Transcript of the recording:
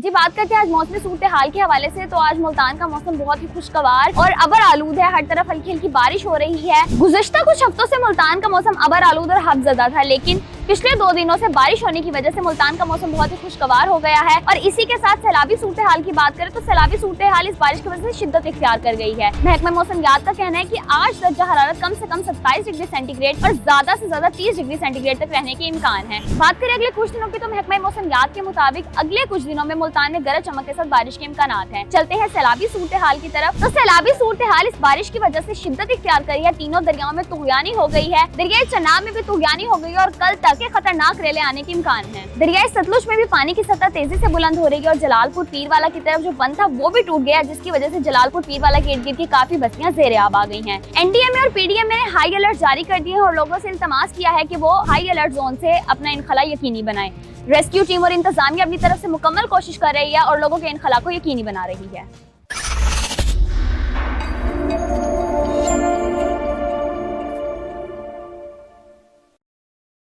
जी बात करते हैं आज मौसमी सूरत हाल के हवाले से। तो आज मुल्तान का मौसम बहुत ही खुशगवार और अबर आलूद है। हर तरफ हल्की हल्की बारिश हो रही है। गुज़श्ता कुछ हफ्तों से मुल्तान का मौसम अबर आलूद और हफ्ज़दा था, लेकिन पिछले 2 दिनों से बारिश होने की वजह से मुल्तान का मौसम बहुत ही खुशगवार हो गया है। और इसी के साथ सैलाबी सूरत हाल की बात करें तो सैलाबी सूरत हाल इस बारिश की वजह से शिद्दत इख्तियार कर गई है। महकमा मौसमियात का कहना है कि आज दर्जा हरारत कम से कम 27 डिग्री सेंटीग्रेड और ज्यादा से ज्यादा 30 डिग्री सेंटीग्रेड तक रहने के इम्कान है। बात करें अगले कुछ दिनों की तो महकमा मौसमियात के मुताबिक अगले कुछ दिनों में मुल्तान में गरज चमक के साथ बारिश के इम्कान हैं। चलते हैं सैलाबी सूरत हाल की तरफ। तो सैलाबी सूरत हाल इस बारिश की वजह से शिद्दत इख्तियार करी है। तीनों दरियाओं में तुगयानी हो गई है। दरियाई चनाब में भी तुगयानी हो गई है और कल तक के खतरनाक रेले आने के इम्कान है। दरियाई सतलुज में भी पानी की सतह तेजी से बुलंद हो रही है और जलालपुर पीरवाला की तरफ जो बंद था वो भी टूट गया, जिसकी वजह से जलालपुर पीरवाला के इर्द गिर्द की काफी बस्तियां जेर आब आ गई हैं। एनडीएमए और पीडीएमए ने हाई अलर्ट जारी कर दिए हैं और लोगों से इल्तमास किया है कि वो हाई अलर्ट जोन से अपना इनखला यकीनी बनाएं। रेस्क्यू टीम और इंतजामिया अपनी तरफ से मुकम्मल कोशिश कर रही है और लोगों के इनखला को यकीनी बना रही है।